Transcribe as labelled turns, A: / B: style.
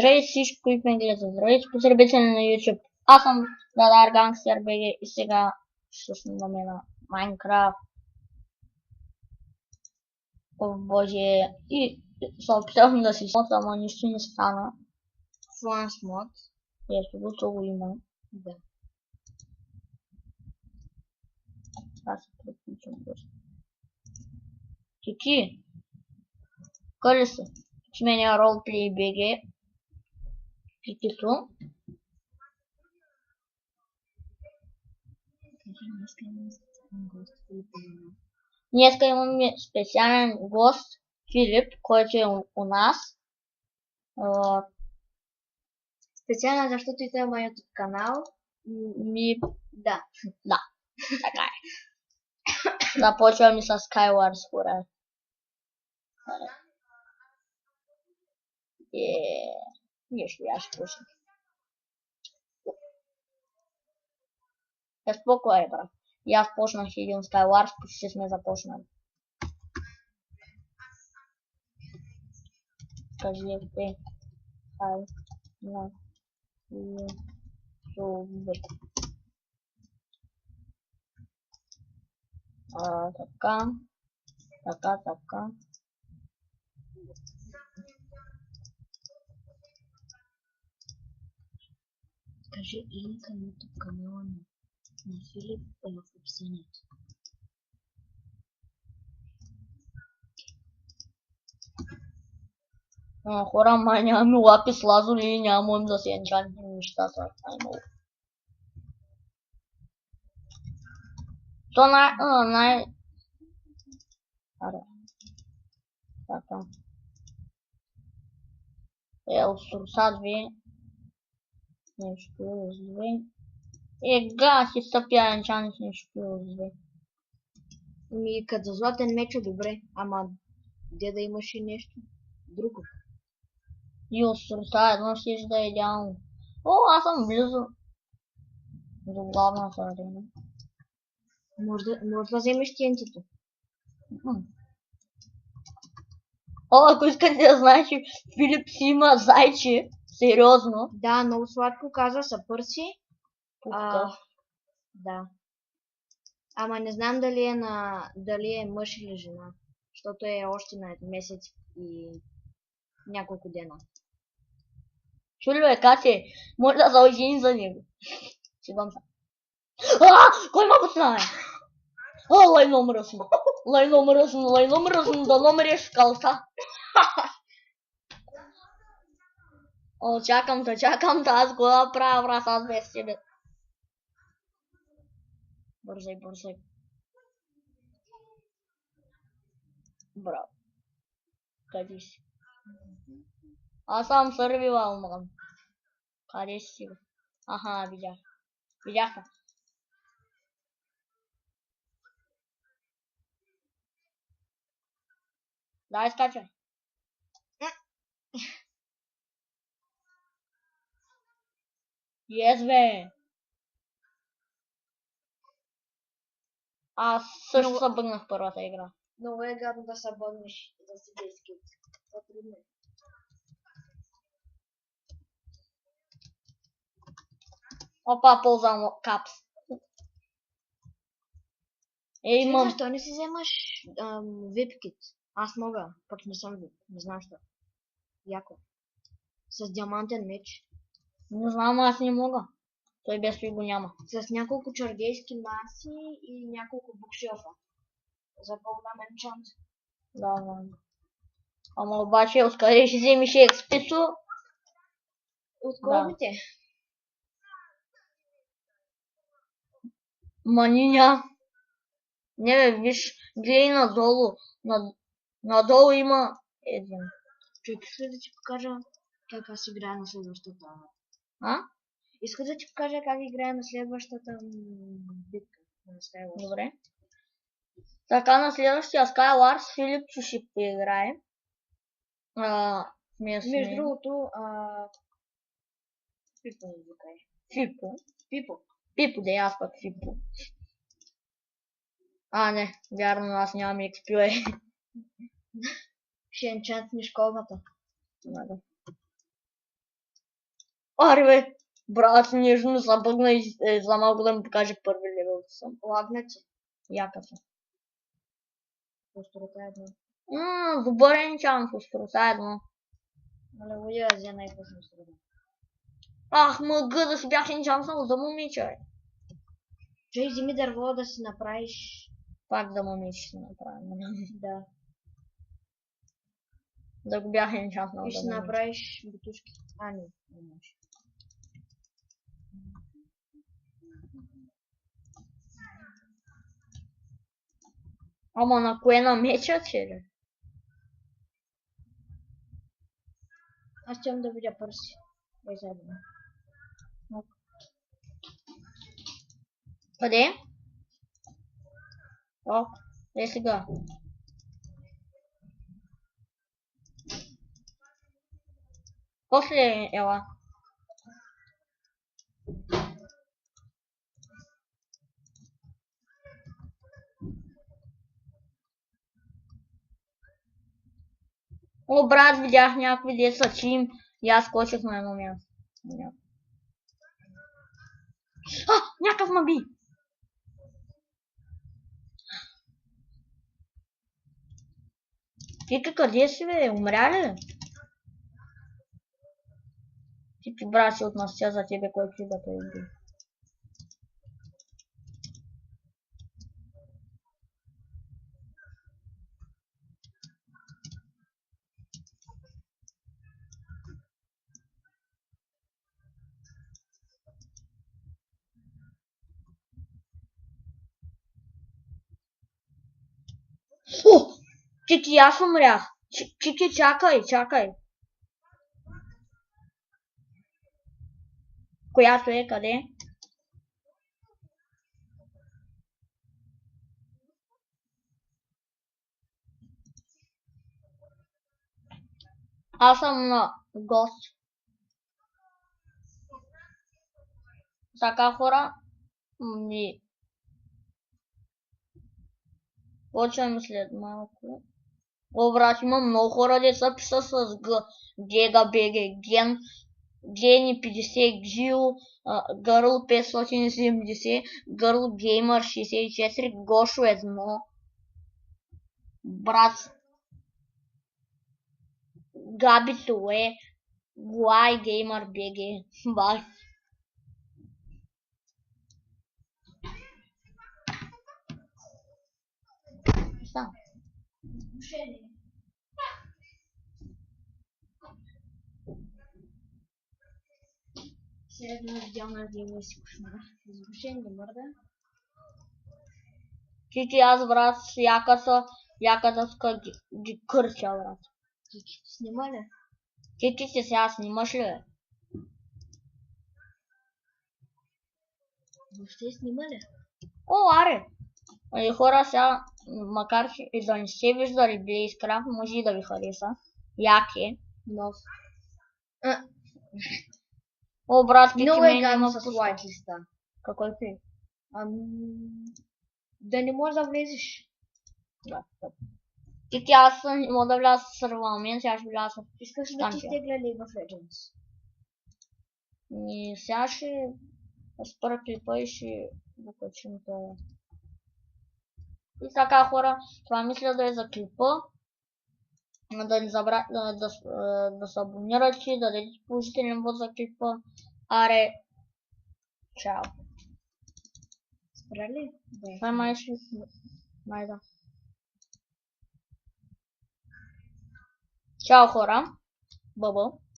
A: Здравейте всички, които ме гледат. Здравейте потребители на YouTube. Аз съм Дадар Гангстер БГ и сега ще снимаме на Майнкрафт. О, боже. И се опитахме да си смот, ама нищо не стана.
B: Флан смот.
A: Ето го има.
B: Да.
A: Аз се приключвам просто. Кики. Къде са? Сменя ролплей БГ. Кикито. Днеска имаме специален гост, Филип, който е у нас.
B: Специално защото и той е моят канал.
A: Да. Така е. Започваме с Skyward Sword. Нищо, аз ще пусна. Спокойно, брат. И аз почнах един Skyward, почти сме започнали. Кажете, на YouTube. Така.
B: Кажи линка на YouTube канала на Филип е в описанието.
A: Хора, май нямаме лапис лазули и нямаме да се енчантим нещата. То Така. Сурса 2. Нещо плюс 2. Га, си стъпя енчантим нещо плюс 2.
B: Като златен меч е добре, ама где да имаш и нещо друго.
A: И от Сурса 1 ще да е идеално. О, аз съм близо до главната арена.
B: Може да вземеш TNT-то.
A: Ако искате да знаеш, Филип си има зайче. Сериозно.
B: Да, много сладко каза, са пърси. Да. Ама не знам дали е мъж или жена. Защото е още на месец и няколко дена.
A: Чули бе, Кати, може да се ожени за него. Шегам се. Кой ма пуцна, бе? Лайно мръсно, да номериш калта. Чакам те, аз го направя, брат, аз без тебе. Бързай. Браво. Къде си? Аз съм сървивал, мъгън. Къде си? Аха, видях. Да, изкачай. Бе. Аз също се бъгнах първата игра.
B: Много е гадно да се бъгнеш да си без скит. По-трудно.
A: Опа, ползвам капс. Имам.
B: Защо не си вземаш VIP кит? Аз мога, пък не съм VIP. Не знам що. Яко. С диамантен меч.
A: Не знам, аз не мога. Той без той го няма.
B: С няколко чаргейски маси и няколко букшелфа. За по-голям енчант.
A: Да. Ама обаче, откъде ще вземеш експисо?
B: От колбите.
A: Маниня. Не бе, виж, гледай надолу. Надолу има един.
B: Искаш да ти покажа как аз играя на следващата. Искаш да ти покажа как играя на следващата битка.
A: Добре. Така, на следващия Skywars Филип ще поиграе.
B: Между другото,
A: Пипо, да аз пък Фипо. Не, вярно, аз нямам XP.
B: Ще енчантни школата.
A: Аре бе, брат, нежно забъгна и за малко да ми покаже първи левел съм.
B: Лагна ти.
A: Яка съм.
B: Острота едно.
A: Добър енчант, острота едно.
B: Але лудя да взе най-късно среда.
A: Ах, мъгъ, да си бях енчантнал за момиче, бе.
B: Чай, вземи дърво да си направиш.
A: Пак да момиче ще направим.
B: Да.
A: Да го бях енчантнал
B: И
A: за
B: ще
A: момиче.
B: направиш бутушки. А, не може.
A: Ама на кое на меча, че?
B: Аз искам да видя пърси. Ей, заедно.
A: Къде? О, сега. После ела. О, брат, видях някакви деца чим и аз скочих на едно място. Някакъв маби! Ти къде си, бе? Умря ли? Ти брат си отнася за тебе, който си да те иди. О! Чики, аз умрях. Чики, чакай. Която е, къде? Аз съм на гост. Така хора. Почваме след малко. О, брат, има много хора, деца писа с Гега, БГ, Гени 50, Гил, Гърл 570, Гърл Геймър 64, Гошо 1. Брат, Габи Туе, Глай Геймър БГ. Бай. Šta?
B: Сега видял на дива си кошмар. Изгушен не мърда.
A: Чики, аз брат, яката ска ги кърча, брат.
B: Чики, снима ли?
A: Чики, ти сега снимаш ли, бе?
B: Въобще снима ли?
A: О, аре! И хора сега, макар че и да не сте виждали Блейзкрафт, може и да ви хареса. Як е.
B: Нов.
A: О, брат, Кики
B: Много
A: мен
B: е гадно
A: има
B: с
A: пуска.
B: лайтлиста.
A: Какой ти?
B: Да не можеш да влезеш.
A: Да. Кики, аз не мога да вляза с сървамент, сега ще вляза с
B: Искаш да ти
A: станция.
B: изтегля League of Legends?
A: И сега ще спра клипа и ще покачим това. И така, хора, това мисля да е за клипа. Да не забравяйте да се абонирате, да дадете положителен вот за клипа. Аре, чао.
B: Спра ли?
A: Това май ще... Май да. Чао, хора. Бъбъл.